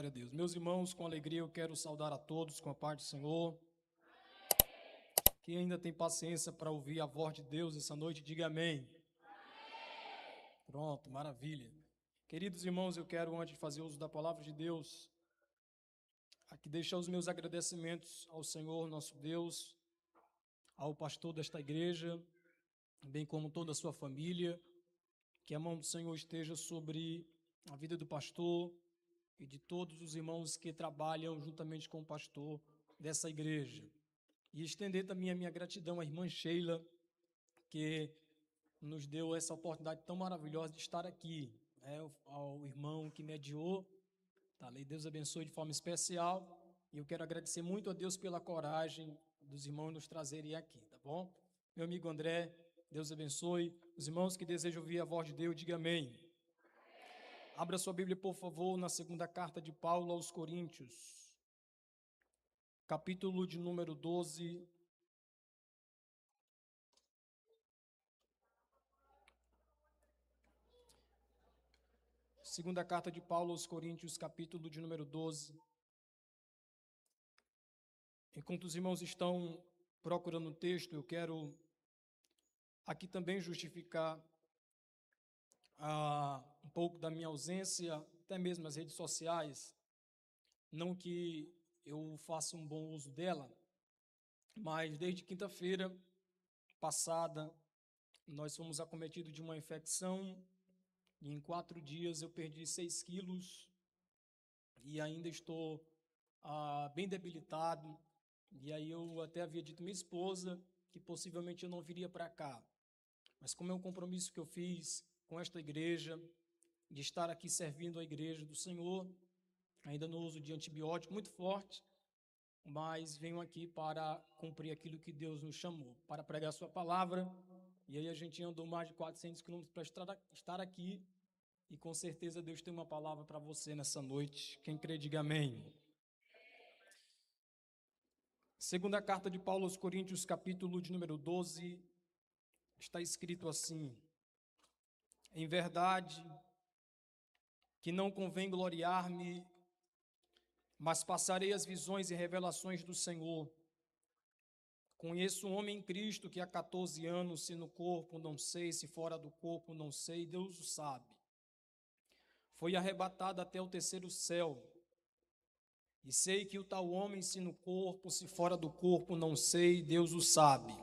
Glória a Deus. Meus irmãos, com alegria eu quero saudar a todos com a paz do Senhor. Quem ainda tem paciência para ouvir a voz de Deus essa noite, diga amém. Pronto, maravilha. Queridos irmãos, eu quero, antes de fazer uso da palavra de Deus, aqui deixar os meus agradecimentos ao Senhor, nosso Deus, ao pastor desta igreja, bem como toda a sua família, que a mão do Senhor esteja sobre a vida do pastor e de todos os irmãos que trabalham juntamente com o pastor dessa igreja. E estender também a minha gratidão à irmã Sheila, que nos deu essa oportunidade tão maravilhosa de estar aqui, ao irmão que mediou, tá? Deus abençoe de forma especial, e eu quero agradecer muito a Deus pela coragem dos irmãos nos trazerem aqui, tá bom? Meu amigo André, Deus abençoe. Os irmãos que desejam ouvir a voz de Deus, diga amém. Abra sua Bíblia, por favor, na segunda carta de Paulo aos Coríntios, capítulo de número 12. Segunda carta de Paulo aos Coríntios, capítulo de número 12. Enquanto os irmãos estão procurando o texto, eu quero aqui também justificar um pouco da minha ausência, até mesmo nas redes sociais. Não que eu faça um bom uso dela, mas desde quinta-feira passada, nós fomos acometidos de uma infecção e em 4 dias eu perdi 6 quilos e ainda estou bem debilitado. E aí eu até havia dito à minha esposa que possivelmente eu não viria para cá. Mas como é um compromisso que eu fiz com esta igreja, de estar aqui servindo a igreja do Senhor, ainda no uso de antibiótico muito forte, mas venho aqui para cumprir aquilo que Deus nos chamou, para pregar a sua palavra. E aí a gente andou mais de 400 quilômetros para estar aqui, e com certeza Deus tem uma palavra para você nessa noite. Quem crê, diga amém. Segunda carta de Paulo aos Coríntios, capítulo de número 12, está escrito assim: em verdade que não convém gloriar-me, mas passarei as visões e revelações do Senhor. Conheço um homem em Cristo que há 14 anos, se no corpo não sei, se fora do corpo não sei, Deus o sabe. Foi arrebatado até o 3º céu. E sei que o tal homem, se no corpo, se fora do corpo não sei, Deus o sabe.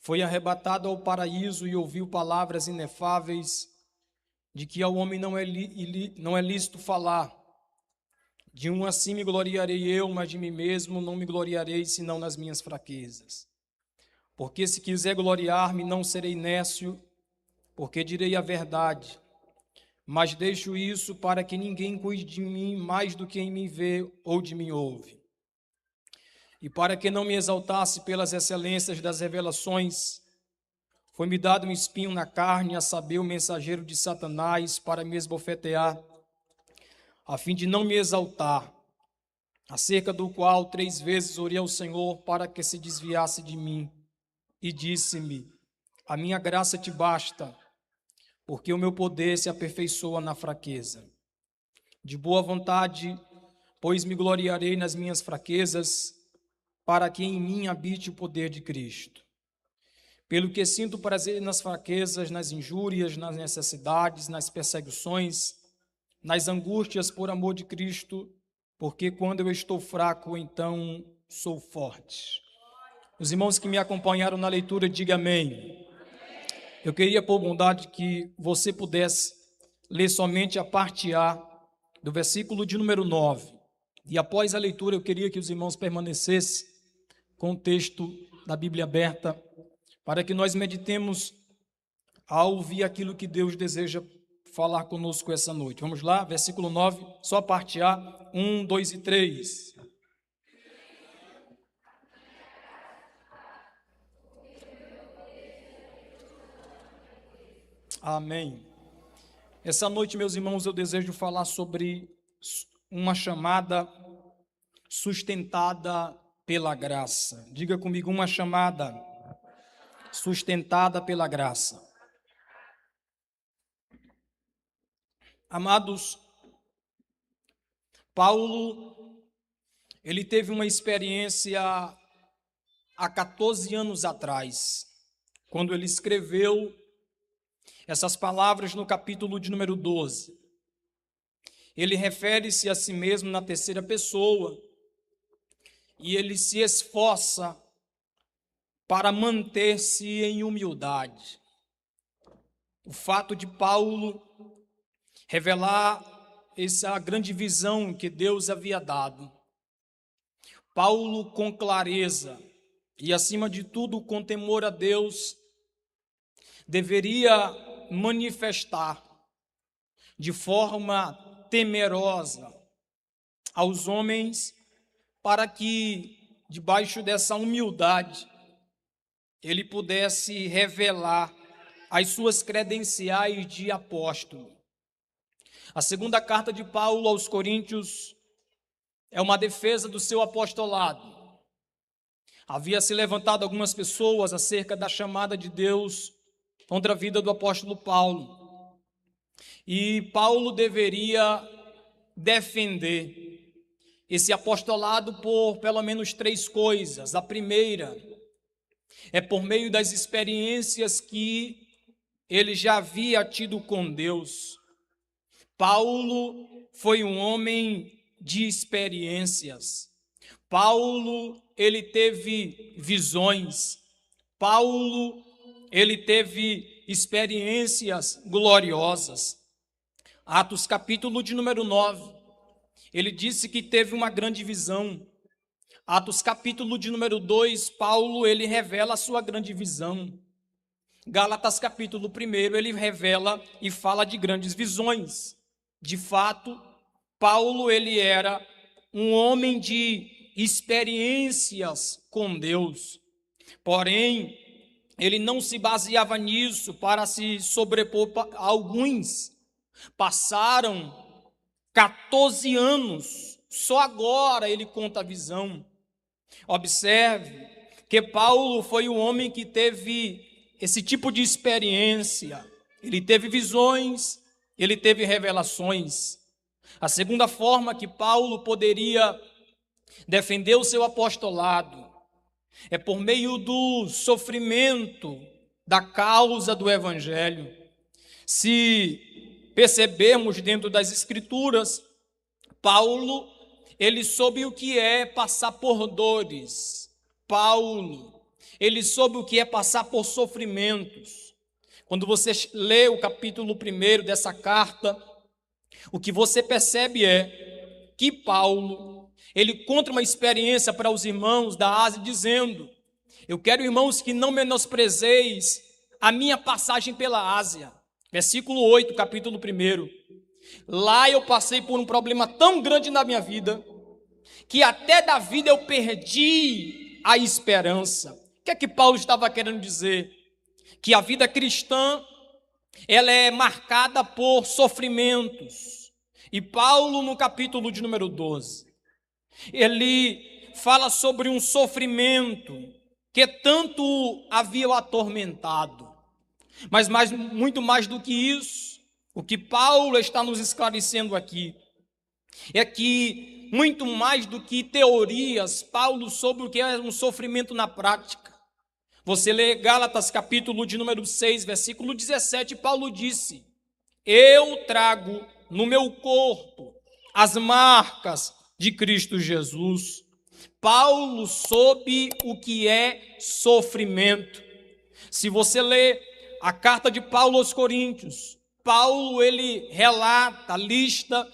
Foi arrebatado ao paraíso e ouviu palavras inefáveis, de que ao homem não é lícito falar. De um assim me gloriarei eu, mas de mim mesmo não me gloriarei, senão nas minhas fraquezas. Porque se quiser gloriar-me, não serei nécio, porque direi a verdade. Mas deixo isso para que ninguém cuide de mim mais do que em mim vê ou de mim ouve. E para que não me exaltasse pelas excelências das revelações, foi-me dado um espinho na carne, a saber, o mensageiro de Satanás, para me esbofetear, a fim de não me exaltar, acerca do qual 3 vezes orei ao Senhor para que se desviasse de mim. E disse-me: a minha graça te basta, porque o meu poder se aperfeiçoa na fraqueza. De boa vontade, pois me gloriarei nas minhas fraquezas, para que em mim habite o poder de Cristo. Pelo que sinto prazer nas fraquezas, nas injúrias, nas necessidades, nas perseguições, nas angústias por amor de Cristo, porque quando eu estou fraco, então sou forte. Os irmãos que me acompanharam na leitura, diga amém. Eu queria, por bondade, que você pudesse ler somente a parte A do versículo de número 9. E após a leitura, eu queria que os irmãos permanecessem com o texto da Bíblia aberta, para que nós meditemos a ouvir aquilo que Deus deseja falar conosco essa noite. Vamos lá, versículo 9, só a parte A, 1, 2 e 3. Amém. Essa noite, meus irmãos, eu desejo falar sobre uma chamada sustentada pela graça. Diga comigo, uma chamada sustentada pela graça. Amados, Paulo, ele teve uma experiência há 14 anos atrás, quando ele escreveu essas palavras no capítulo de número 12. Ele refere-se a si mesmo na terceira pessoa e ele se esforça para manter-se em humildade. O fato de Paulo revelar essa grande visão que Deus havia dado. Paulo, com clareza e, acima de tudo, com temor a Deus, deveria manifestar de forma temerosa aos homens, para que, debaixo dessa humildade, ele pudesse revelar as suas credenciais de apóstolo. A segunda carta de Paulo aos Coríntios é uma defesa do seu apostolado. Havia se levantado algumas pessoas acerca da chamada de Deus contra a vida do apóstolo Paulo. E Paulo deveria defender esse apostolado por pelo menos 3 coisas. A primeira é por meio das experiências que ele já havia tido com Deus. Paulo foi um homem de experiências. Paulo, ele teve visões. Paulo, ele teve experiências gloriosas. Atos capítulo de número 9, ele disse que teve uma grande visão. Atos capítulo de número 2, Paulo, ele revela a sua grande visão. Gálatas capítulo 1, ele revela e fala de grandes visões. De fato, Paulo, ele era um homem de experiências com Deus. Porém, ele não se baseava nisso para se sobrepor a alguns. Passaram 14 anos, só agora ele conta a visão. Observe que Paulo foi o homem que teve esse tipo de experiência. Ele teve visões, ele teve revelações. A segunda forma que Paulo poderia defender o seu apostolado é por meio do sofrimento da causa do Evangelho. Se percebermos dentro das Escrituras, Paulo, ele soube o que é passar por dores. Paulo, ele soube o que é passar por sofrimentos. Quando você lê o capítulo 1 dessa carta, o que você percebe é que Paulo, ele conta uma experiência para os irmãos da Ásia, dizendo: eu quero, irmãos, que não menosprezeis a minha passagem pela Ásia. Versículo 8, capítulo 1. Lá eu passei por um problema tão grande na minha vida, que até da vida eu perdi a esperança. O que é que Paulo estava querendo dizer? Que a vida cristã, ela é marcada por sofrimentos. E Paulo, no capítulo de número 12, ele fala sobre um sofrimento que tanto havia o atormentado. Mas muito mais do que isso, o que Paulo está nos esclarecendo aqui é que, muito mais do que teorias, Paulo soube o que é um sofrimento na prática. Você lê Gálatas capítulo de número 6, versículo 17, Paulo disse: eu trago no meu corpo as marcas de Cristo Jesus. Paulo soube o que é sofrimento. Se você lê a carta de Paulo aos Coríntios, Paulo, ele relata, lista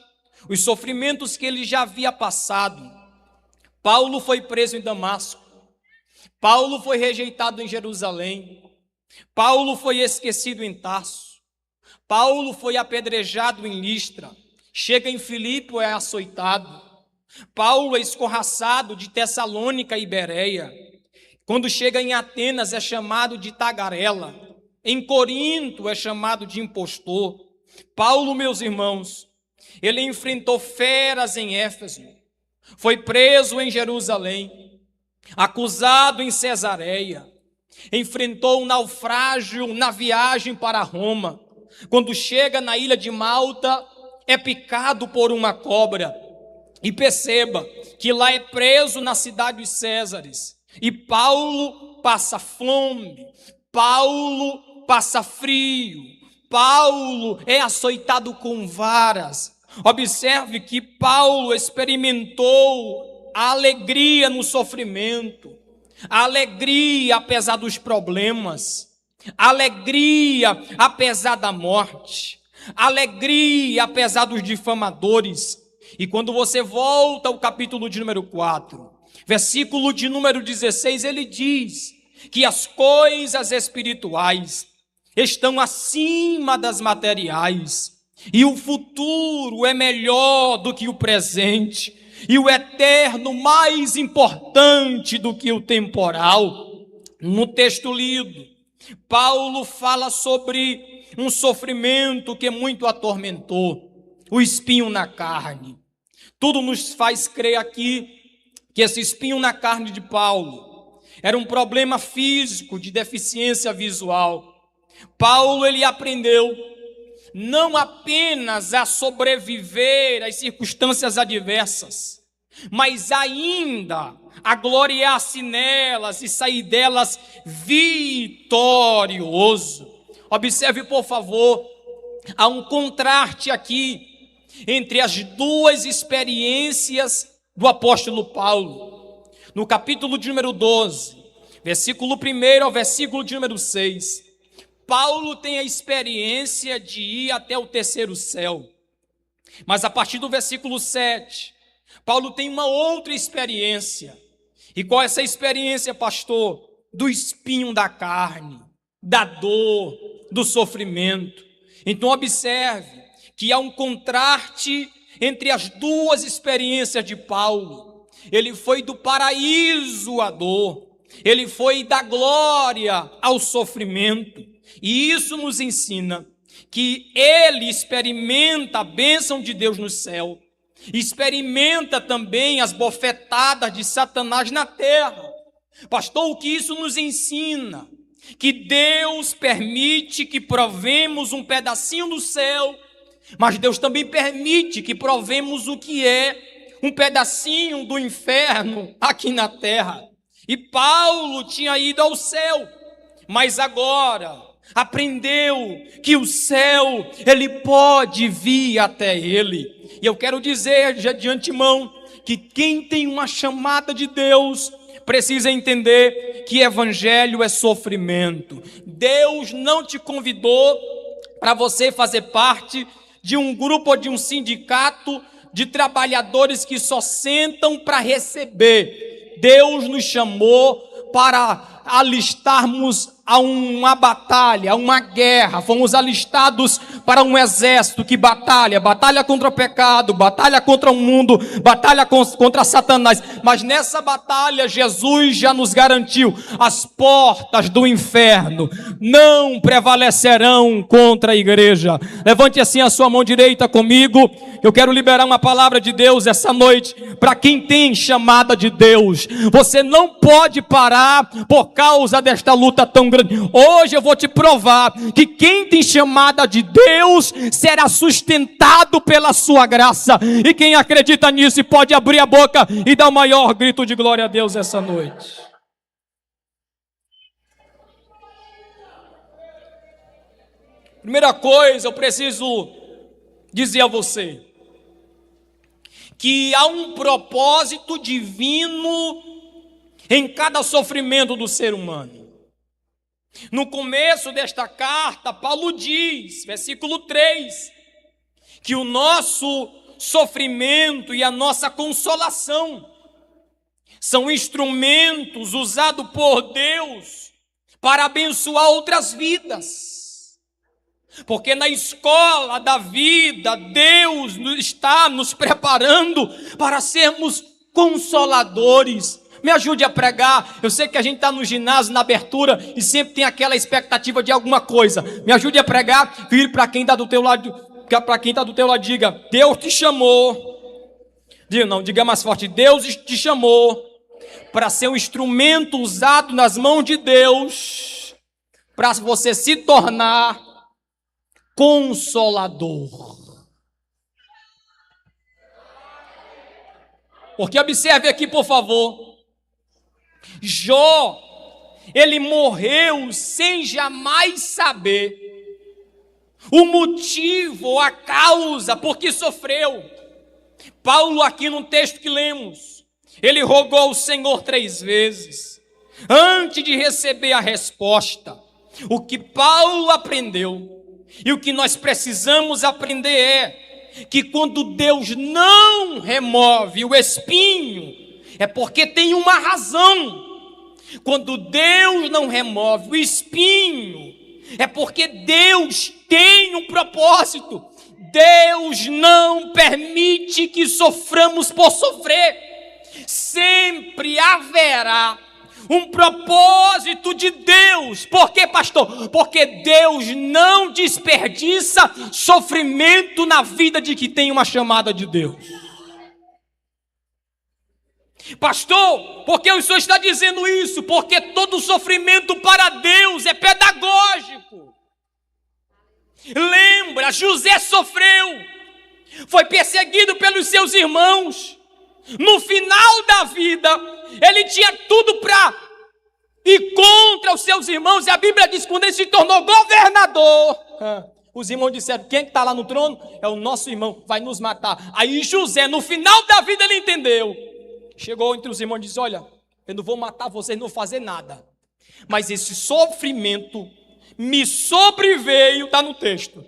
os sofrimentos que ele já havia passado. Paulo foi preso em Damasco. Paulo foi rejeitado em Jerusalém. Paulo foi esquecido em Tarso. Paulo foi apedrejado em Listra. Chega em Filipe, é açoitado. Paulo é escorraçado de Tessalônica e Bereia. Quando chega em Atenas, é chamado de tagarela. Em Corinto é chamado de impostor. Paulo, meus irmãos, ele enfrentou feras em Éfeso, foi preso em Jerusalém, acusado em Cesareia, enfrentou um naufrágio na viagem para Roma. Quando chega na ilha de Malta, é picado por uma cobra. E perceba que lá é preso na cidade dos Césares. E Paulo passa fome, Paulo passa frio, Paulo é açoitado com varas. Observe que Paulo experimentou a alegria no sofrimento, a alegria apesar dos problemas, a alegria apesar da morte, a alegria apesar dos difamadores. E quando você volta ao capítulo de número 4, versículo de número 16, ele diz que as coisas espirituais estão acima das materiais, e o futuro é melhor do que o presente, e o eterno mais importante do que o temporal. No texto lido, Paulo fala sobre um sofrimento que muito atormentou, o espinho na carne. Tudo nos faz crer aqui que esse espinho na carne de Paulo era um problema físico de deficiência visual. Paulo, ele aprendeu não apenas a sobreviver às circunstâncias adversas, mas ainda a gloriar-se nelas e sair delas vitorioso. Observe, por favor, há um contraste aqui entre as duas experiências do apóstolo Paulo. No capítulo de número 12, versículo 1 ao versículo de número 6, Paulo tem a experiência de ir até o terceiro céu. Mas a partir do versículo 7, Paulo tem uma outra experiência. E qual é essa experiência, pastor? Do espinho da carne, da dor, do sofrimento. Então observe que há um contraste entre as duas experiências de Paulo. Ele foi do paraíso à dor, ele foi da glória ao sofrimento. E isso nos ensina que ele experimenta a bênção de Deus no céu, experimenta também as bofetadas de Satanás na terra. Pastor, o que isso nos ensina? Que Deus permite que provemos um pedacinho do céu, mas Deus também permite que provemos o que é um pedacinho do inferno aqui na terra. E Paulo tinha ido ao céu, mas agora aprendeu que o céu, ele pode vir até ele. E eu quero dizer já de antemão que quem tem uma chamada de Deus precisa entender que evangelho é sofrimento. Deus não te convidou para você fazer parte de um grupo ou de um sindicato de trabalhadores que só sentam para receber. Deus nos chamou para alistarmos a uma batalha, a uma guerra. Fomos alistados para um exército que batalha contra o pecado, batalha contra o mundo, batalha contra Satanás. Mas nessa batalha Jesus já nos garantiu: as portas do inferno não prevalecerão contra a igreja. Levante assim a sua mão direita comigo. Eu quero liberar uma palavra de Deus essa noite para quem tem chamada de Deus. Você não pode parar por causa desta luta tão grande. Hoje eu vou te provar que quem tem chamada de Deus será sustentado pela sua graça. E quem acredita nisso pode abrir a boca e dar o maior grito de glória a Deus essa noite. Primeira coisa, eu preciso dizer a você que há um propósito divino em cada sofrimento do ser humano. No começo desta carta, Paulo diz, versículo 3, que o nosso sofrimento e a nossa consolação são instrumentos usados por Deus para abençoar outras vidas. Porque na escola da vida, Deus está nos preparando para sermos consoladores. Me ajude a pregar. Eu sei que a gente está no ginásio, na abertura, e sempre tem aquela expectativa de alguma coisa. Me ajude a pregar. Vire para quem está do teu lado, diga: Deus te chamou. Diga mais forte: Deus te chamou para ser um instrumento usado nas mãos de Deus, para você se tornar consolador. Porque observe aqui, por favor. Jó, ele morreu sem jamais saber o motivo ou a causa por que sofreu. Paulo, aqui no texto que lemos, ele rogou ao Senhor 3 vezes, antes de receber a resposta. O que Paulo aprendeu, e o que nós precisamos aprender é, que quando Deus não remove o espinho, é porque tem uma razão. Quando Deus não remove o espinho, é porque Deus tem um propósito. Deus não permite que soframos por sofrer. Sempre haverá um propósito de Deus. Por quê, pastor? Porque Deus não desperdiça sofrimento na vida de quem tem uma chamada de Deus. Pastor, por que o senhor está dizendo isso? Porque todo sofrimento para Deus é pedagógico. Lembra, José sofreu, foi perseguido pelos seus irmãos. No final da vida, ele tinha tudo para ir contra os seus irmãos. E a Bíblia diz que quando ele se tornou governador, os irmãos disseram: quem está lá no trono? É o nosso irmão, vai nos matar. Aí José, no final da vida, ele entendeu. Chegou entre os irmãos e disse: olha, eu não vou matar vocês, não vou fazer nada. Mas esse sofrimento me sobreveio, está no texto,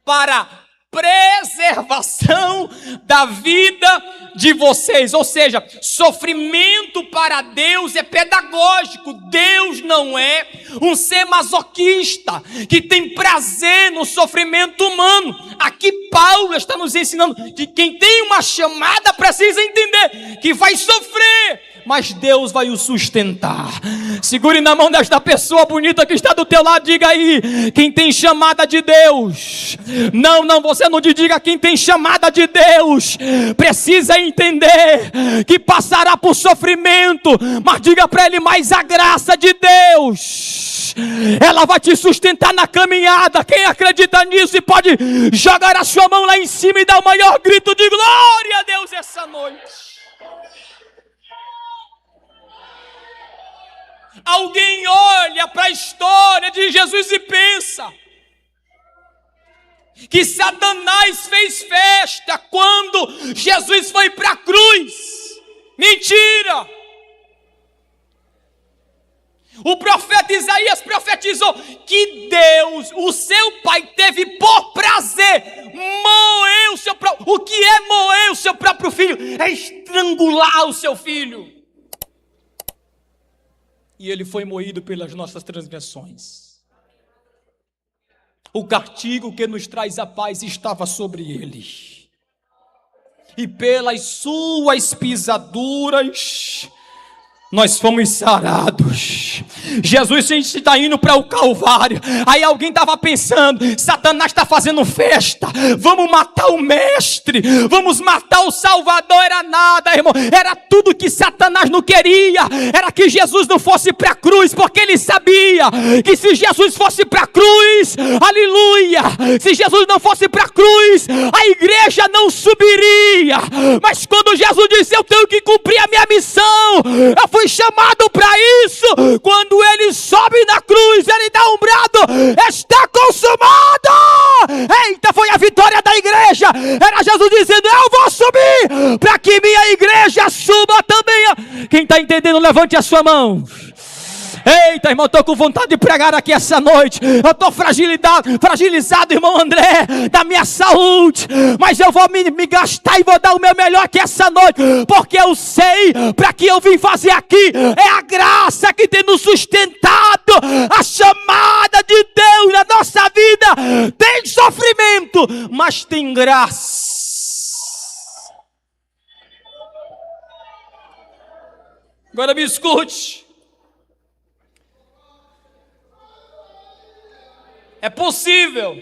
para preservação da vida de vocês. Ou seja, sofrimento para Deus é pedagógico. Deus não é um ser masoquista que tem prazer no sofrimento humano. Aqui Paulo está nos ensinando que quem tem uma chamada precisa entender que vai sofrer, mas Deus vai o sustentar. Segure na mão desta pessoa bonita que está do teu lado, diga aí: quem tem chamada de Deus. Não, você não diga quem tem chamada de Deus. Precisa entender que passará por sofrimento, mas diga para ele: mas a graça de Deus, ela vai te sustentar na caminhada. Quem acredita nisso e pode jogar a sua mão lá em cima e dar o maior grito de glória a Deus essa noite. Alguém olha para a história de Jesus e pensa que Satanás fez festa quando Jesus foi para a cruz. Mentira! O profeta Isaías profetizou que Deus, o seu pai, teve por prazer moer o seu próprio. O que é moer o seu próprio filho? É estrangular o seu filho. E ele foi moído pelas nossas transgressões. O castigo que nos traz a paz estava sobre ele. E pelas suas pisaduras nós fomos sarados. Jesus está indo para o Calvário. Aí alguém estava pensando: Satanás está fazendo festa, vamos matar o mestre, vamos matar o Salvador. Era nada, irmão. Era tudo que Satanás não queria. Era que Jesus não fosse para a cruz, porque ele sabia que se Jesus fosse para a cruz, aleluia, se Jesus não fosse para a cruz, a igreja não subiria. Mas quando Jesus disse: eu tenho que cumprir a minha missão, eu fui chamado para isso. Quando ele sobe na cruz, ele dá um brado: está consumado. Eita, foi a vitória da igreja. Era Jesus dizendo: eu vou subir para que minha igreja suba também. Quem está entendendo, levante a sua mão. Eita, irmão, estou com vontade de pregar aqui essa noite. Eu estou fragilizado, irmão André, da minha saúde, mas eu vou me gastar e vou dar o meu melhor aqui essa noite, porque eu sei para que eu vim fazer aqui. É a graça que tem nos sustentado. A chamada de Deus na nossa vida tem sofrimento, mas tem graça. Agora me escute. É possível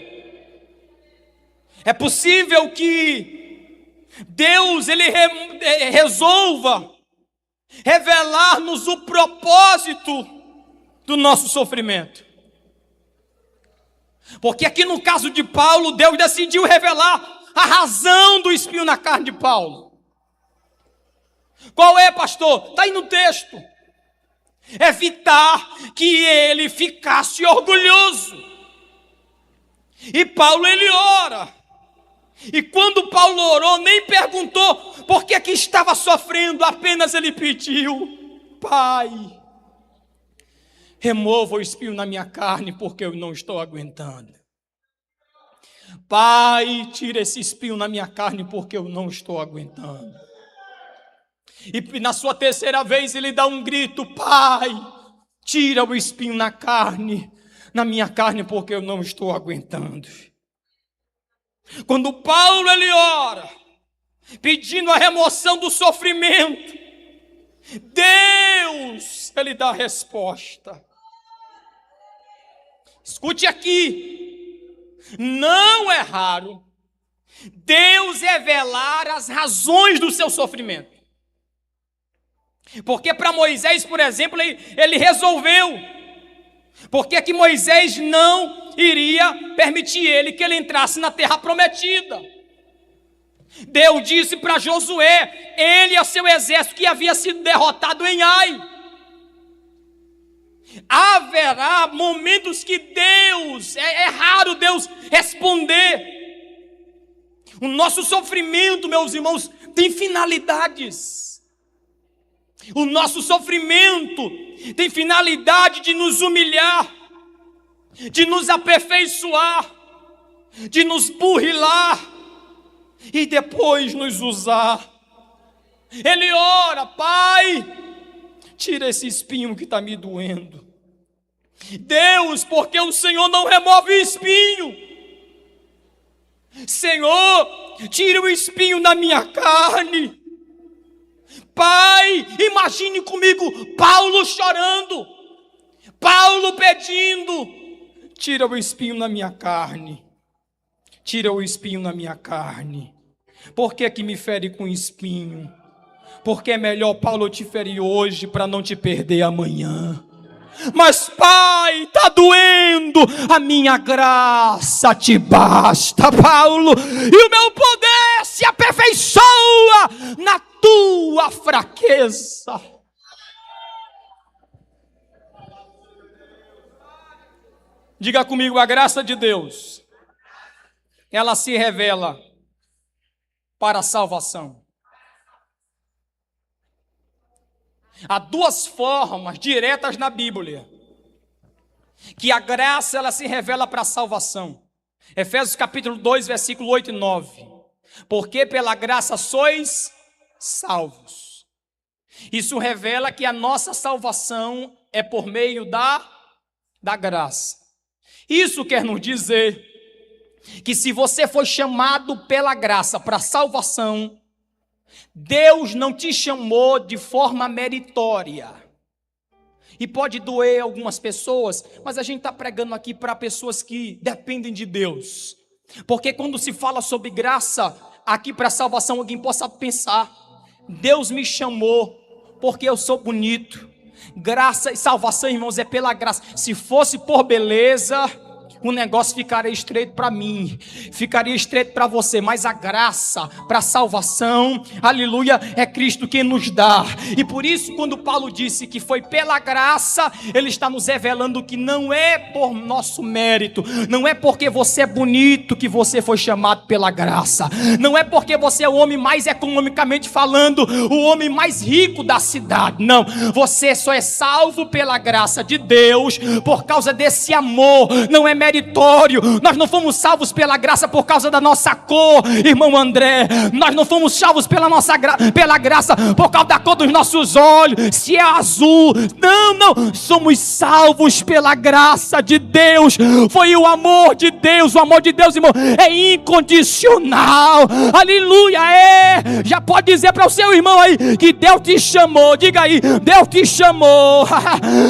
que Deus ele resolva revelar-nos o propósito do nosso sofrimento. Porque aqui no caso de Paulo, Deus decidiu revelar a razão do espinho na carne de Paulo. Qual é, pastor? Está aí no texto. Evitar que ele ficasse orgulhoso. E Paulo, ele ora. E quando Paulo orou, nem perguntou por que estava sofrendo, apenas ele pediu: Pai, remova o espinho na minha carne, porque eu não estou aguentando. Pai, tira esse espinho na minha carne, porque eu não estou aguentando. E na sua terceira vez ele dá um grito: Pai, tira o espinho na minha carne, porque eu não estou aguentando. Quando Paulo ele ora, pedindo a remoção do sofrimento, Deus ele dá a resposta. Escute aqui, não é raro Deus revelar as razões do seu sofrimento. Porque para Moisés, por exemplo, ele resolveu. Porque que Moisés não iria permitir que ele entrasse na terra prometida. Deus disse para Josué, ele e seu exército que havia sido derrotado em Ai. Haverá momentos que Deus, é raro Deus responder. O nosso sofrimento, meus irmãos, tem finalidades. O nosso sofrimento tem finalidade de nos humilhar, de nos aperfeiçoar, de nos burrilar e depois nos usar. Ele ora: Pai, tira esse espinho que está me doendo. Deus, porque o Senhor não remove o espinho. Senhor, tira o espinho da minha carne. Pai, imagine comigo Paulo chorando, Paulo pedindo: tira o espinho na minha carne, tira o espinho na minha carne. Por que me fere com espinho? Porque é melhor, Paulo, te ferir hoje para não te perder amanhã. Mas Pai, está doendo, a minha graça te basta, Paulo, e o meu poder se aperfeiçoa na tua fraqueza. Diga comigo: a graça de Deus, ela se revela para a salvação. Há duas formas diretas na Bíblia que a graça ela se revela para a salvação. Efésios capítulo 2, versículo 8 e 9. Porque pela graça sois salvos. Isso revela que a nossa salvação é por meio da graça. Isso quer nos dizer que se você foi chamado pela graça para a salvação, Deus não te chamou de forma meritória. E pode doer algumas pessoas, mas a gente está pregando aqui para pessoas que dependem de Deus. Porque quando se fala sobre graça, aqui para a salvação, alguém possa pensar: Deus me chamou porque eu sou bonito. Graça e salvação, irmãos, é pela graça. Se fosse por beleza, o negócio ficaria estreito para mim, ficaria estreito para você, mas a graça para a salvação, aleluia, é Cristo quem nos dá. E por isso, quando Paulo disse que foi pela graça, ele está nos revelando que não é por nosso mérito, não é porque você é bonito que você foi chamado pela graça, não é porque você é o homem mais economicamente falando, o homem mais rico da cidade, não, você só é salvo pela graça de Deus, por causa desse amor, não é meritório. Nós não fomos salvos pela graça por causa da nossa cor, irmão André. Nós não fomos salvos pela graça por causa da cor dos nossos olhos, se é azul. Não, somos salvos pela graça de Deus. Foi o amor de Deus. O amor de Deus, irmão, é incondicional. Aleluia, já pode dizer para o seu irmão aí que Deus te chamou. Diga aí: Deus te chamou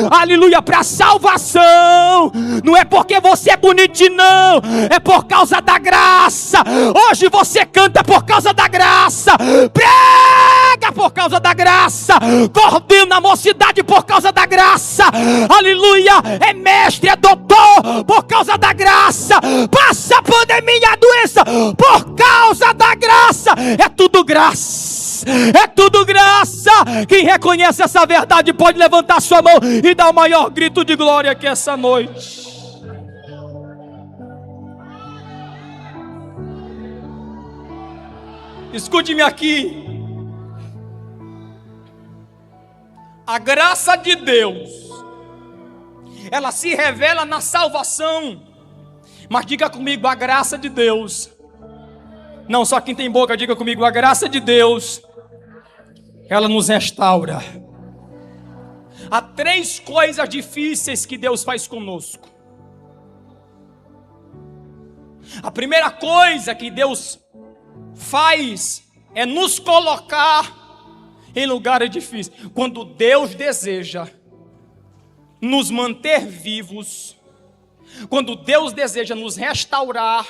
aleluia, para salvação. Não é porque você é bonitinho, não, é por causa da graça. Hoje você canta por causa da graça, prega por causa da graça, coordena a mocidade por causa da graça, aleluia, é mestre, é doutor por causa da graça, passa a pandemia, a doença por causa da graça, é tudo graça. Deus, é tudo graça. Quem reconhece essa verdade pode levantar sua mão e dar o maior grito de glória aqui essa noite. Escute-me aqui. A graça de Deus, ela se revela na salvação. Mas diga comigo, a graça de Deus. Não, só quem tem boca, diga comigo, a graça de Deus, ela nos restaura. Há 3 coisas difíceis que Deus faz conosco. A primeira coisa que Deus faz é nos colocar em lugares difíceis. Quando Deus deseja nos manter vivos, quando Deus deseja nos restaurar,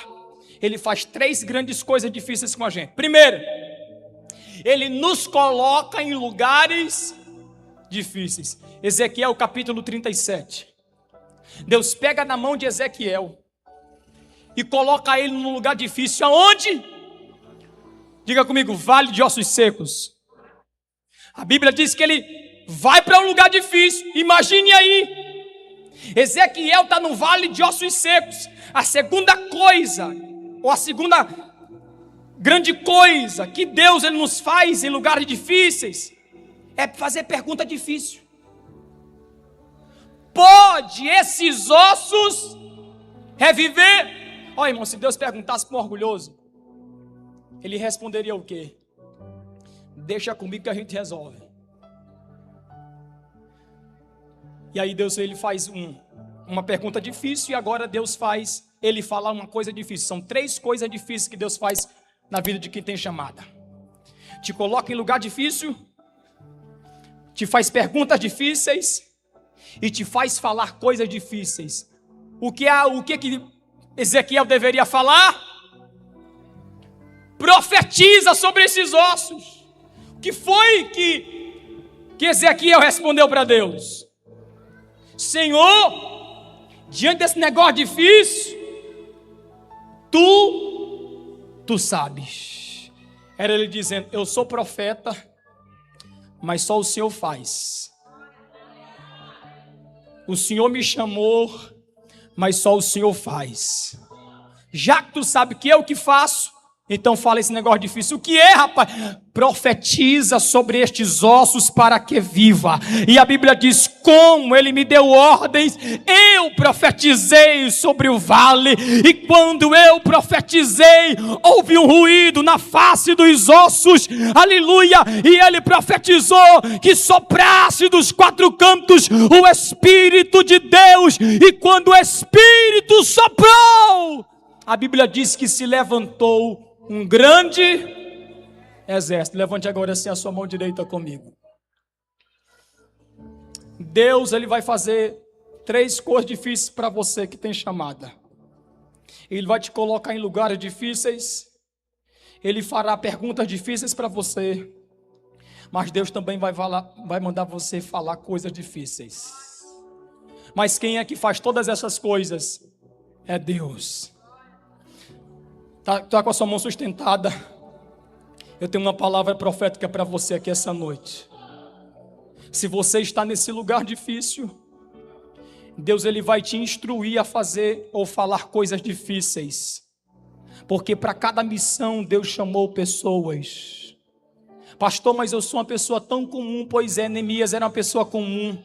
Ele faz 3 grandes coisas difíceis com a gente. Primeiro, Ele nos coloca em lugares difíceis. Ezequiel capítulo 37. Deus pega na mão de Ezequiel e coloca ele num lugar difícil. Aonde? Diga comigo, vale de ossos secos. A Bíblia diz que ele vai para um lugar difícil. Imagine aí, Ezequiel está no vale de ossos secos. A segunda coisa, ou a segunda grande coisa que Deus ele nos faz em lugares difíceis, é fazer pergunta difícil. Pode esses ossos reviver? Ó, irmão, se Deus perguntasse para um orgulhoso, ele responderia o quê? Deixa comigo que a gente resolve. E aí Deus ele faz uma pergunta difícil, e agora Deus faz ele falar uma coisa difícil. São 3 coisas difíceis que Deus faz na vida de quem tem chamada. Te coloca em lugar difícil, te faz perguntas difíceis e te faz falar coisas difíceis. O que Ezequiel deveria falar? Profetiza sobre esses ossos. O que foi que Ezequiel respondeu para Deus? Senhor, diante desse negócio difícil, tu sabes. Era ele dizendo, eu sou profeta, mas só o Senhor faz. O Senhor me chamou, mas só o Senhor faz. Já que tu sabe que eu que faço, então fala esse negócio difícil. O que é, rapaz? Profetiza sobre estes ossos para que viva. E a Bíblia diz, como ele me deu ordens, eu profetizei sobre o vale. E quando eu profetizei, houve um ruído na face dos ossos. Aleluia. E ele profetizou que soprasse dos 4 cantos o Espírito de Deus. E quando o Espírito soprou, a Bíblia diz que se levantou um grande exército. Levante agora assim a sua mão direita comigo. Deus ele vai fazer 3 coisas difíceis para você que tem chamada. Ele vai te colocar em lugares difíceis. Ele fará perguntas difíceis para você. Mas Deus também vai mandar você falar coisas difíceis. Mas quem é que faz todas essas coisas? É Deus. Tá com a sua mão sustentada. Eu tenho uma palavra profética para você aqui essa noite. Se você está nesse lugar difícil, Deus ele vai te instruir a fazer ou falar coisas difíceis. Porque para cada missão Deus chamou pessoas. Pastor, mas eu sou uma pessoa tão comum. Pois é, Neemias era uma pessoa comum.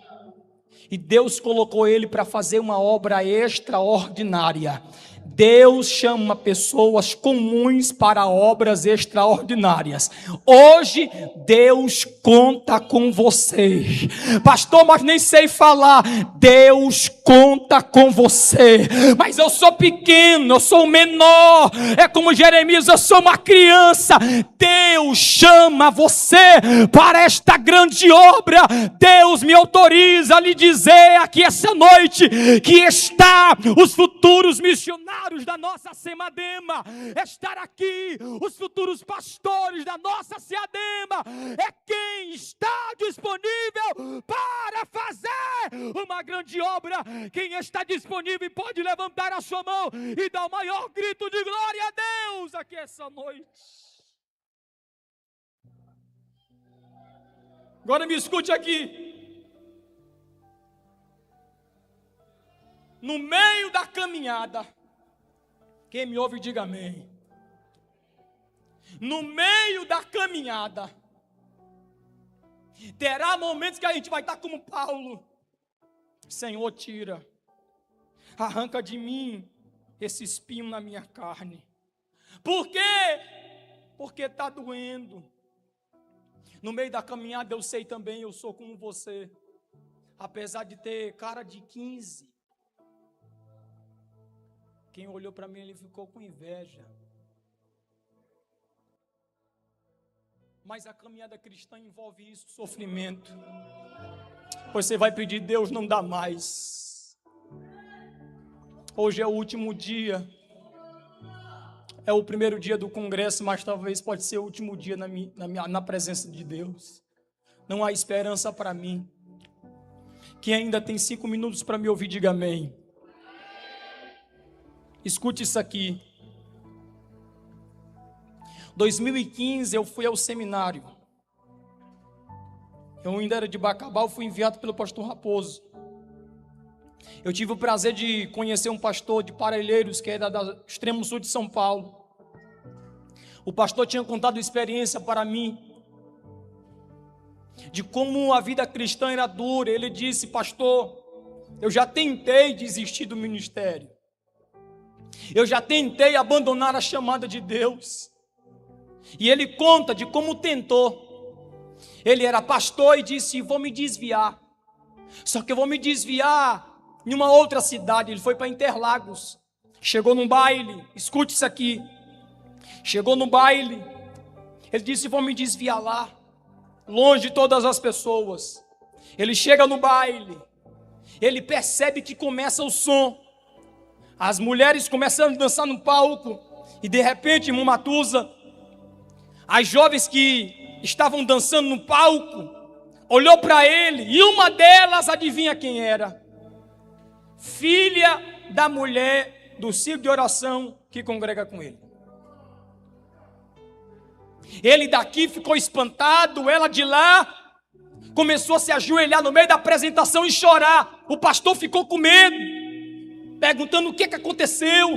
E Deus colocou ele para fazer uma obra extraordinária. Deus chama pessoas comuns para obras extraordinárias. Hoje Deus conta com você. Pastor, mas nem sei falar. Deus conta com você. Mas eu sou pequeno, eu sou menor. É como Jeremias, eu sou uma criança. Deus chama você para esta grande obra. Deus me autoriza a lhe dizer aqui essa noite que está os futuros missionários da nossa Semadema, estar aqui, os futuros pastores da nossa Seadema, é quem está disponível para fazer uma grande obra. Quem está disponível pode levantar a sua mão e dar o maior grito de glória a Deus aqui essa noite. Agora me escute aqui. No meio da caminhada, quem me ouve diga amém. No meio da caminhada, terá momentos que a gente vai estar como Paulo. Senhor, tira, arranca de mim esse espinho na minha carne. Por quê? Porque está doendo. No meio da caminhada eu sei também, eu sou como você. Apesar de ter cara de 15, quem olhou para mim, ele ficou com inveja. Mas a caminhada cristã envolve isso, sofrimento. Você vai pedir, Deus, não dá mais. Hoje é o último dia. É o primeiro dia do congresso, mas talvez pode ser o último dia na presença de Deus. Não há esperança para mim. Quem ainda tem 5 minutos para me ouvir, diga amém. Escute isso aqui. 2015 eu fui ao seminário. Eu ainda era de Bacabal, fui enviado pelo pastor Raposo. Eu tive o prazer de conhecer um pastor de Parelheiros, que era do extremo sul de São Paulo. O pastor tinha contado experiência para mim, de como a vida cristã era dura. Ele disse, pastor, eu já tentei desistir do ministério. Eu já tentei abandonar a chamada de Deus. E ele conta de como tentou. Ele era pastor e disse, vou me desviar. Só que eu vou me desviar em uma outra cidade. Ele foi para Interlagos. Chegou num baile, escute isso aqui. Chegou no baile. Ele disse, vou me desviar lá, longe de todas as pessoas. Ele chega no baile. Ele percebe que começa o som. As mulheres começam a dançar no palco. E de repente, irmão Matusa, as jovens que estavam dançando no palco, olhou para ele, e uma delas, adivinha quem era? Filha da mulher do círculo de oração que congrega com ele. Ele daqui ficou espantado, ela de lá, começou a se ajoelhar no meio da apresentação e chorar. O pastor ficou com medo, perguntando o que aconteceu.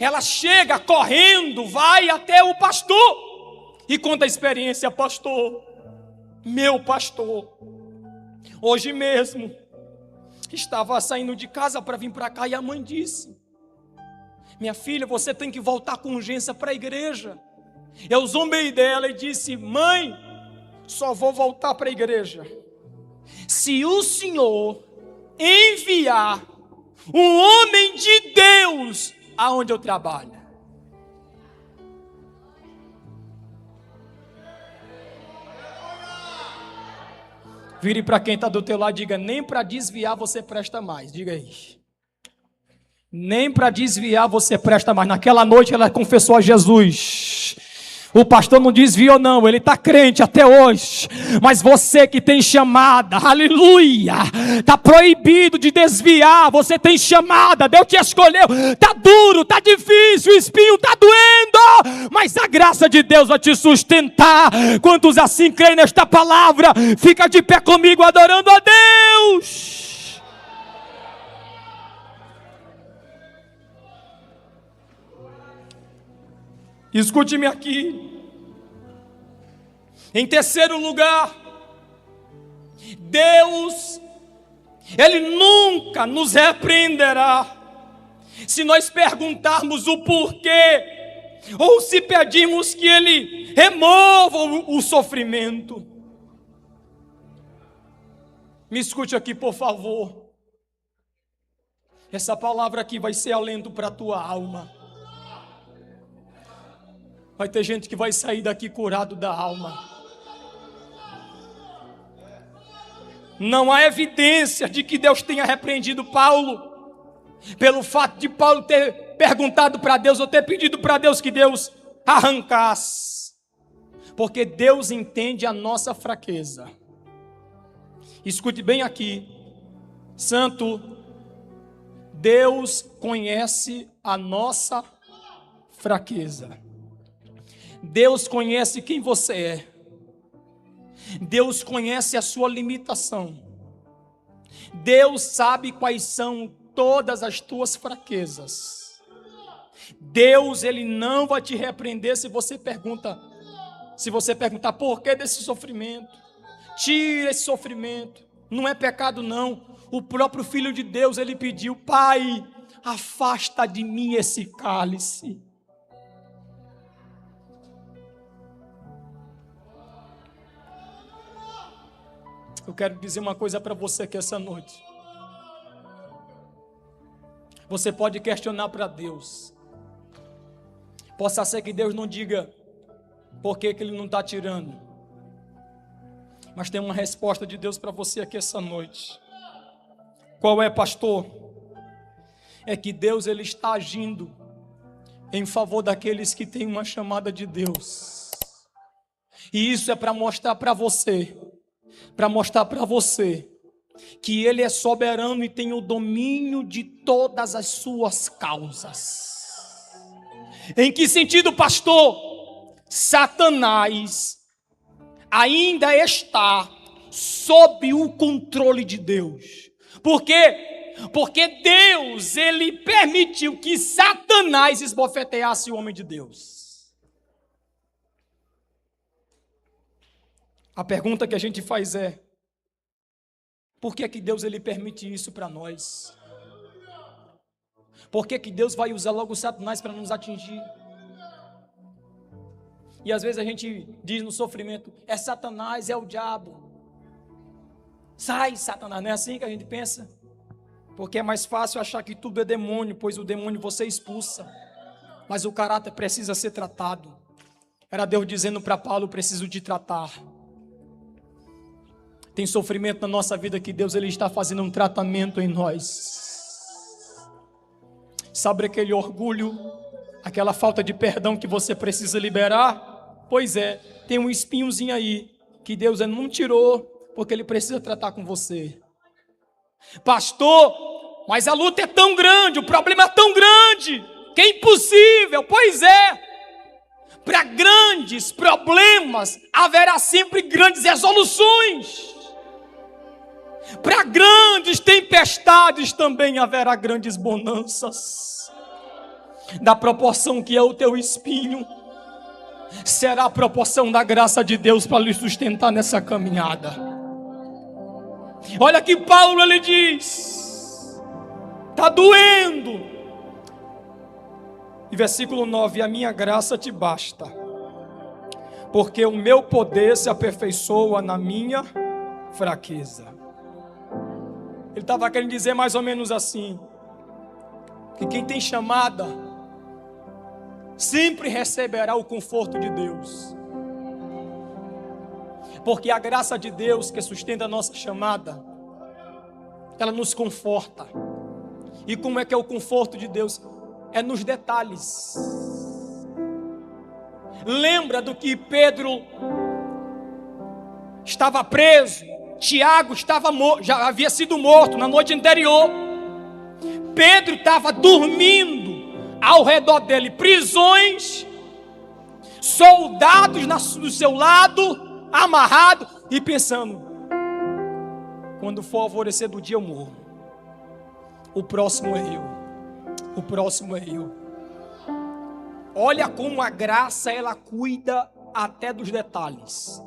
Ela chega correndo, vai até o pastor e conta a experiência. Pastor, meu pastor, hoje mesmo estava saindo de casa para vir para cá e a mãe disse, minha filha, você tem que voltar com urgência para a igreja. Eu zombei dela e disse, mãe, só vou voltar para a igreja se o Senhor enviar um homem de Deus aonde eu trabalho. Vire para quem está do teu lado e diga, nem para desviar você presta mais. Diga aí. Nem para desviar você presta mais. Naquela noite ela confessou a Jesus. O pastor não desviou não, ele está crente até hoje. Mas você que tem chamada, aleluia, está proibido de desviar. Você tem chamada, Deus te escolheu. Está duro, está difícil, o espinho está doendo, mas a graça de Deus vai te sustentar. Quantos assim creem nesta palavra? Fica de pé comigo adorando a Deus. Escute-me aqui. Em terceiro lugar, Deus, Ele nunca nos repreenderá se nós perguntarmos o porquê, ou se pedirmos que Ele remova o sofrimento. Me escute aqui, por favor. Essa palavra aqui vai ser alento para a tua alma. Vai ter gente que vai sair daqui curado da alma. Não há evidência de que Deus tenha repreendido Paulo, pelo fato de Paulo ter perguntado para Deus, ou ter pedido para Deus que Deus arrancasse. Porque Deus entende a nossa fraqueza. Escute bem aqui, santo, Deus conhece a nossa fraqueza. Deus conhece quem você é. Deus conhece a sua limitação. Deus sabe quais são todas as tuas fraquezas. Deus, Ele não vai te repreender se você perguntar por que desse sofrimento. Tira esse sofrimento. Não é pecado não. O próprio Filho de Deus, Ele pediu: Pai, afasta de mim esse cálice. Eu quero dizer uma coisa para você aqui essa noite. Você pode questionar para Deus. Possa ser que Deus não diga por que Ele não está tirando. Mas tem uma resposta de Deus para você aqui essa noite. Qual é, pastor? É que Deus, Ele está agindo em favor daqueles que têm uma chamada de Deus. E isso é para mostrar para você, que Ele é soberano e tem o domínio de todas as suas causas. Em que sentido, pastor? Satanás ainda está sob o controle de Deus. Por quê? Porque Deus, Ele permitiu que Satanás esbofeteasse o homem de Deus. A pergunta que a gente faz é: por que Deus, Ele permite isso para nós? Por que Deus vai usar logo Satanás para nos atingir? E às vezes a gente diz no sofrimento: é Satanás, é o diabo. Sai, Satanás. Não é assim que a gente pensa? Porque é mais fácil achar que tudo é demônio, pois o demônio você expulsa. Mas o caráter precisa ser tratado. Era Deus dizendo para Paulo: preciso te tratar. Tem sofrimento na nossa vida que Deus, Ele está fazendo um tratamento em nós. Sabe aquele orgulho, aquela falta de perdão que você precisa liberar? Pois é, tem um espinhozinho aí que Deus não tirou, porque Ele precisa tratar com você. Pastor, mas a luta é tão grande, o problema é tão grande, que é impossível. Pois é. Para grandes problemas haverá sempre grandes resoluções. Para grandes tempestades também haverá grandes bonanças. Da proporção que é o teu espinho, será a proporção da graça de Deus para lhe sustentar nessa caminhada. Olha que Paulo, ele diz: está doendo. E versículo 9: a minha graça te basta, porque o meu poder se aperfeiçoa na minha fraqueza. Ele estava querendo dizer mais ou menos assim: que quem tem chamada sempre receberá o conforto de Deus. Porque a graça de Deus que sustenta a nossa chamada, ela nos conforta. E como é que é o conforto de Deus? É nos detalhes. Lembra do que Pedro estava preso, Tiago já havia sido morto na noite anterior. Pedro estava dormindo, ao redor dele prisões, soldados do seu lado, amarrado, e pensando: quando for alvorecer do dia eu morro. O próximo é eu. O próximo é eu. Olha como a graça, ela cuida até dos detalhes.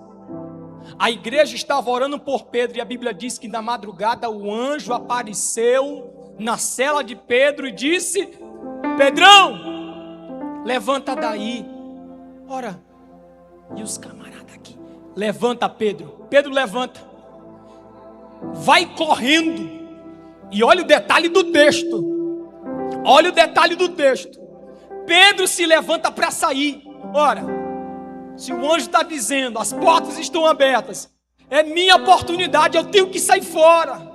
A igreja estava orando por Pedro, e a Bíblia diz que na madrugada o anjo apareceu na cela de Pedro e disse: Pedrão, levanta daí. Ora, e os camaradas aqui? Levanta, Pedro. Pedro levanta, vai correndo. E olha o detalhe do texto. Olha o detalhe do texto. Pedro se levanta para sair. Ora, se o anjo está dizendo, as portas estão abertas, é minha oportunidade, eu tenho que sair fora.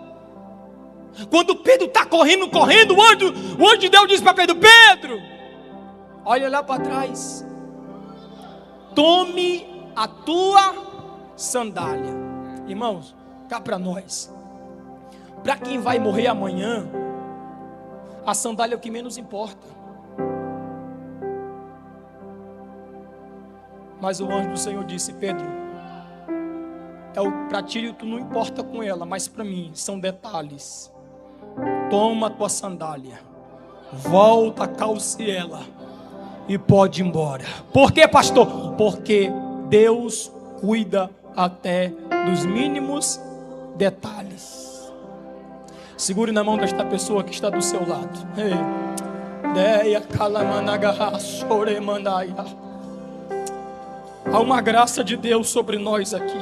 Quando Pedro está correndo, o anjo de Deus diz para Pedro: Pedro, olha lá para trás, tome a tua sandália. Irmãos, cá para nós, para quem vai morrer amanhã, a sandália é o que menos importa. Mas o anjo do Senhor disse: Pedro, Para ti tu não importa com ela, mas para mim são detalhes. Toma a tua sandália, volta, calce ela e pode ir embora. Por quê, pastor? Porque Deus cuida até dos mínimos detalhes. Segure na mão desta pessoa que está do seu lado. Há uma graça de Deus sobre nós aqui.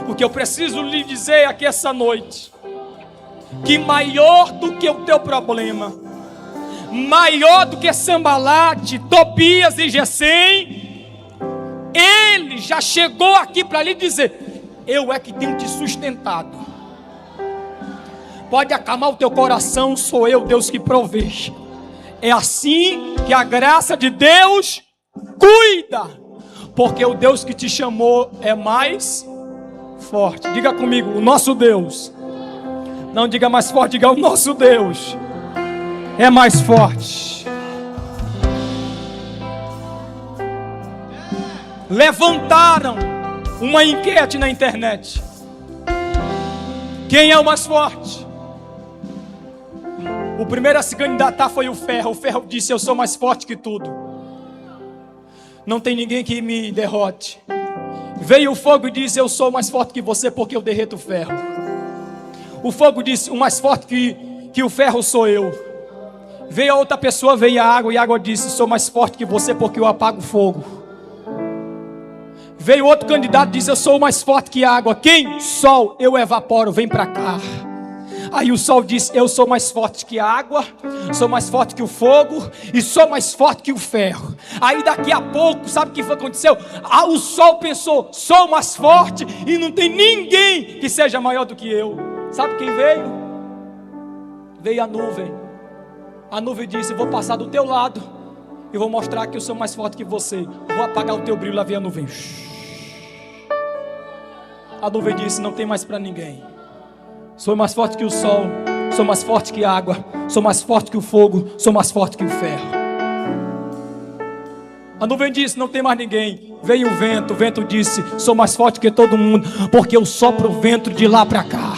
O que eu preciso lhe dizer aqui essa noite, que maior do que o teu problema, maior do que Sambalate, Tobias e Gesem, Ele já chegou aqui para lhe dizer: eu é que tenho te sustentado. Pode acalmar o teu coração, sou eu, Deus, que provê. É assim que a graça de Deus cuida, porque o Deus que te chamou é mais forte. Diga comigo, o nosso Deus. Não diga mais forte, diga o nosso Deus é mais forte. Levantaram uma enquete na internet: quem é o mais forte? O primeiro a se candidatar foi o ferro. O ferro disse: eu sou mais forte que tudo, não tem ninguém que me derrote. Veio o fogo e disse: eu sou mais forte que você, porque eu derreto o ferro. O fogo disse: o mais forte que o ferro sou eu. Veio a outra pessoa, veio a água, e a água disse: sou mais forte que você, porque eu apago o fogo. Veio outro candidato e disse: eu sou mais forte que a água. Quem? Sol, eu evaporo, vem para cá. Aí o sol disse: eu sou mais forte que a água, sou mais forte que o fogo e sou mais forte que o ferro. Aí daqui a pouco, sabe o que aconteceu? O sol pensou: sou mais forte e não tem ninguém que seja maior do que eu. Sabe quem veio? Veio a nuvem. A nuvem disse: vou passar do teu lado e vou mostrar que eu sou mais forte que você. Vou apagar o teu brilho. Lá vem a nuvem. A nuvem disse: não tem mais para ninguém. Sou mais forte que o sol, sou mais forte que a água, sou mais forte que o fogo, sou mais forte que o ferro. A nuvem disse: não tem mais ninguém. Veio o vento disse: sou mais forte que todo mundo, porque eu sopro o vento de lá para cá.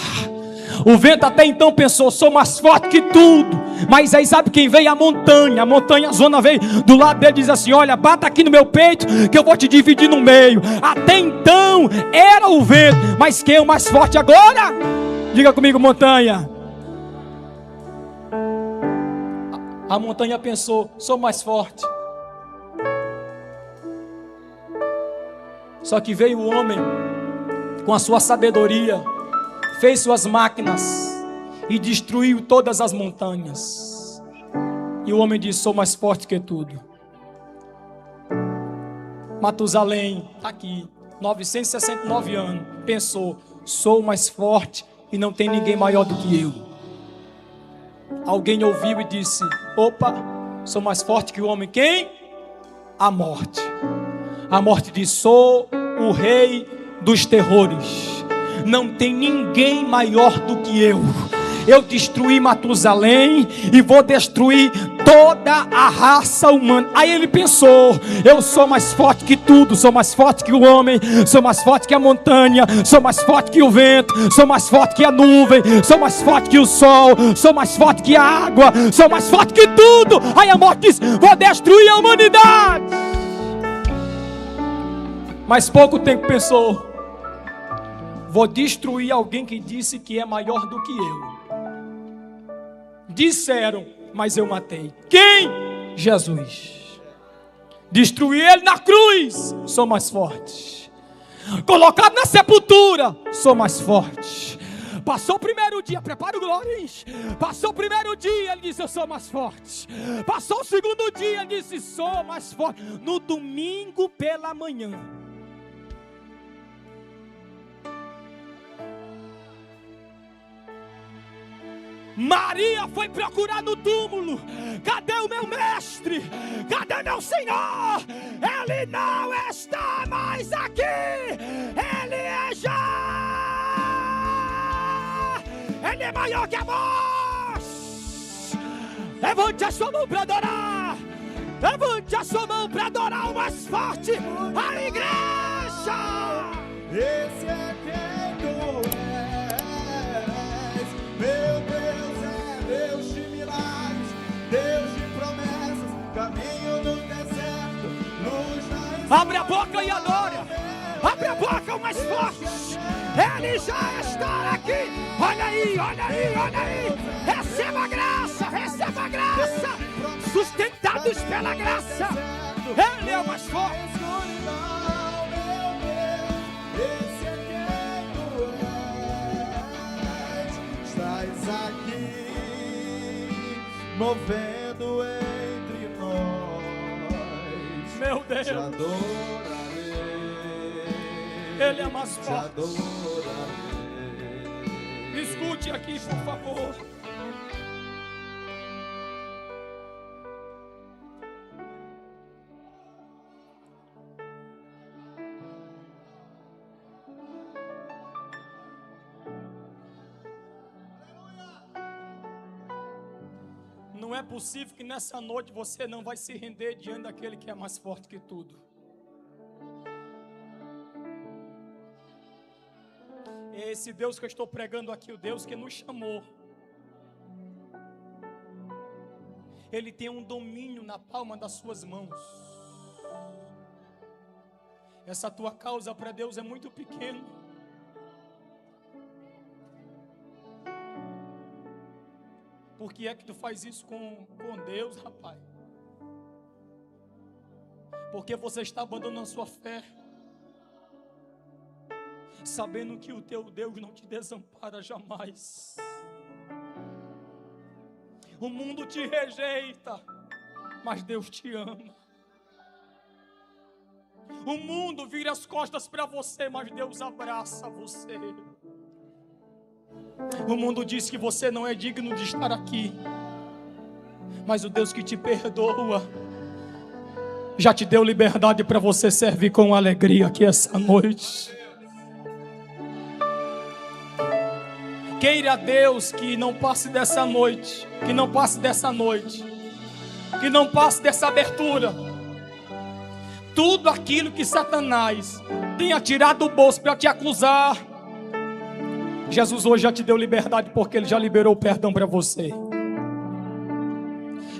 O vento até então pensou: sou mais forte que tudo. Mas aí sabe quem veio? A montanha zona veio do lado dele e diz assim: olha, bata aqui no meu peito que eu vou te dividir no meio. Até então era o vento, mas quem é o mais forte agora? Diga comigo, montanha. A montanha pensou: sou mais forte. Só que veio o homem com a sua sabedoria, fez suas máquinas e destruiu todas as montanhas. E o homem disse: sou mais forte que tudo. Matusalém, está aqui, 969 anos, pensou: sou mais forte e não tem ninguém maior do que eu. Alguém ouviu e disse: opa, sou mais forte que o homem. Quem? A morte. A morte disse: sou o rei dos terrores, não tem ninguém maior do que eu. Eu destruí Matusalém e vou destruir toda a raça humana. Aí ele pensou: eu sou mais forte que tudo, sou mais forte que o homem, sou mais forte que a montanha, sou mais forte que o vento, sou mais forte que a nuvem, sou mais forte que o sol, sou mais forte que a água, sou mais forte que tudo. Aí a morte disse: vou destruir a humanidade. Mas pouco tempo pensou: vou destruir alguém que disse que é maior do que eu. Disseram, mas eu matei. Quem? Jesus. Destruí ele na cruz, sou mais forte. Colocado na sepultura, sou mais forte. Passou o primeiro dia, prepara o glória. Passou o primeiro dia, ele disse: eu sou mais forte. Passou o segundo dia, ele disse: sou mais forte. No domingo pela manhã, Maria foi procurar no túmulo: cadê o meu mestre? Cadê meu Senhor? Ele não está mais aqui. Ele é já. Ele é maior que a morte. Levante a sua mão para adorar. Levante a sua mão para adorar o mais forte. A igreja. Abre a boca e adora. Abre a boca o mais forte. Ele já está aqui. Olha aí, olha aí, olha aí. Receba a graça, receba a graça. Sustentados pela graça. Ele é o mais forte. Esse é quem tu és. Estás aqui, movendo entre nós. Meu Deus. Te adorarei. Ele é mais Te forte. adorarei. Escute aqui, por favor. Não é possível que nessa noite você não vai se render diante daquele que é mais forte que tudo. Esse Deus que eu estou pregando aqui, o Deus que nos chamou, Ele tem um domínio na palma das suas mãos. Essa tua causa para Deus é muito pequena. Por que é que tu faz isso com Deus, rapaz? Porque você está abandonando a sua fé, sabendo que o teu Deus não te desampara jamais. O mundo te rejeita, mas Deus te ama. O mundo vira as costas para você, mas Deus abraça você. O mundo diz que você não é digno de estar aqui, mas o Deus que te perdoa já te deu liberdade para você servir com alegria aqui essa noite. Queira a Deus que não passe dessa noite, que não passe dessa noite, que não passe dessa abertura. Tudo aquilo que Satanás tenha tirado do bolso para te acusar, Jesus hoje já te deu liberdade, porque Ele já liberou o perdão para você.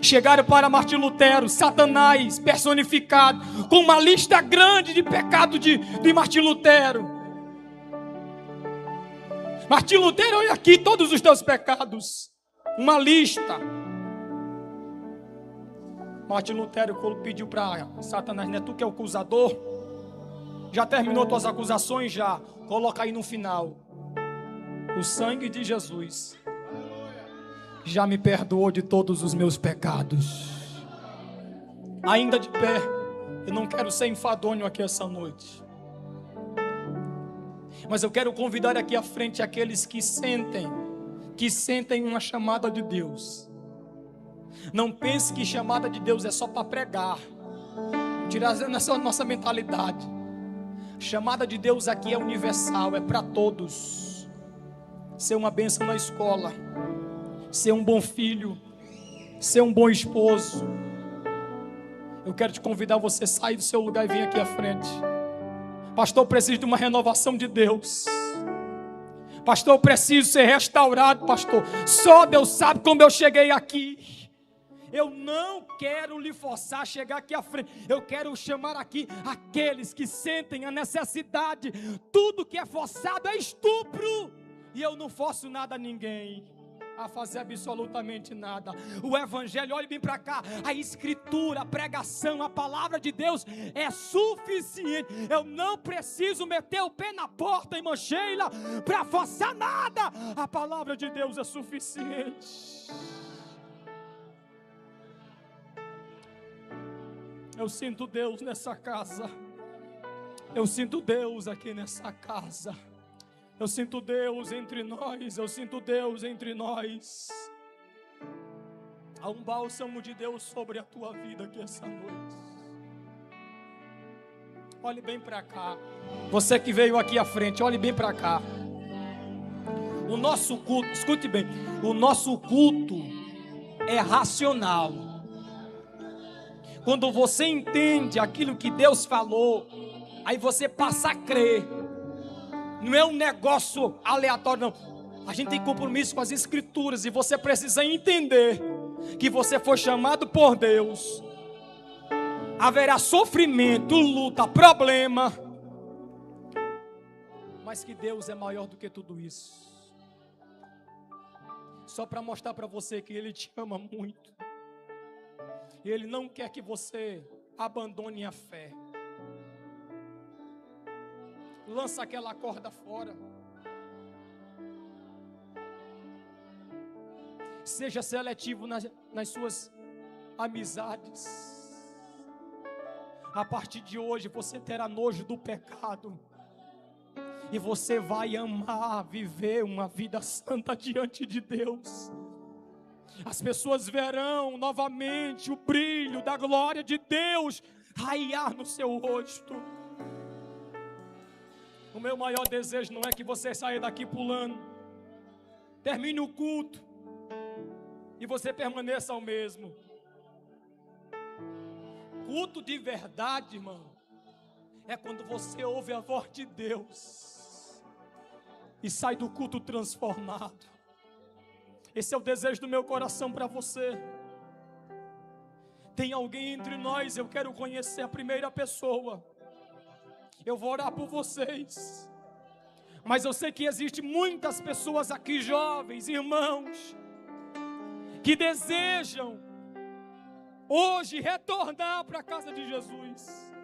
Chegaram para Martim Lutero, Satanás personificado, com uma lista grande de pecados de Martim Lutero. Martim Lutero, olha aqui todos os teus pecados. Uma lista. Martim Lutero pediu para Satanás, não é tu que é o acusador? Já terminou tuas acusações? Já. Coloca aí no final. O sangue de Jesus já me perdoou de todos os meus pecados. Ainda de pé, eu não quero ser enfadonho aqui essa noite, mas eu quero convidar aqui à frente aqueles que sentem uma chamada de Deus. Não pense que chamada de Deus é só para pregar. Tirar essa nossa mentalidade. Chamada de Deus aqui é universal, é para todos. Ser uma bênção na escola, ser um bom filho, ser um bom esposo. Eu quero te convidar a você sair do seu lugar e vir aqui à frente. Pastor, eu preciso de uma renovação de Deus. Pastor, eu preciso ser restaurado, pastor. Só Deus sabe como eu cheguei aqui. Eu não quero lhe forçar a chegar aqui à frente. Eu quero chamar aqui aqueles que sentem a necessidade. Tudo que é forçado é estupro. E eu não forço nada a ninguém a fazer absolutamente nada. O evangelho, olhe bem para cá, a escritura, a pregação, a palavra de Deus é suficiente. Eu não preciso meter o pé na porta, irmã Sheila, para forçar nada. A palavra de Deus é suficiente. Eu sinto Deus nessa casa. Eu sinto Deus aqui nessa casa. Eu sinto Deus entre nós, eu sinto Deus entre nós. Há um bálsamo de Deus sobre a tua vida aqui essa noite. Olhe bem para cá. Você que veio aqui à frente, olhe bem para cá. O nosso culto, escute bem, o nosso culto é racional. Quando você entende aquilo que Deus falou, aí você passa a crer. Não é um negócio aleatório, não. A gente tem compromisso com as escrituras e você precisa entender que você foi chamado por Deus haverá sofrimento, luta, problema, mas que Deus é maior do que tudo isso. Só para mostrar para você que Ele te ama muito. E Ele não quer que você abandone a fé. Lança aquela corda fora. Seja seletivo nas suas amizades. A partir de hoje você terá nojo do pecado. E você vai amar viver uma vida santa diante de Deus. As pessoas verão novamente o brilho da glória de Deus raiar no seu rosto. O meu maior desejo não é que você saia daqui pulando, termine o culto e você permaneça o mesmo. Culto de verdade, irmão, é quando você ouve a voz de Deus e sai do culto transformado. Esse é o desejo do meu coração para você. Tem alguém entre nós, eu quero conhecer a primeira pessoa. Eu vou orar por vocês. Mas eu sei que existem muitas pessoas aqui, jovens, irmãos, que desejam hoje retornar para a casa de Jesus.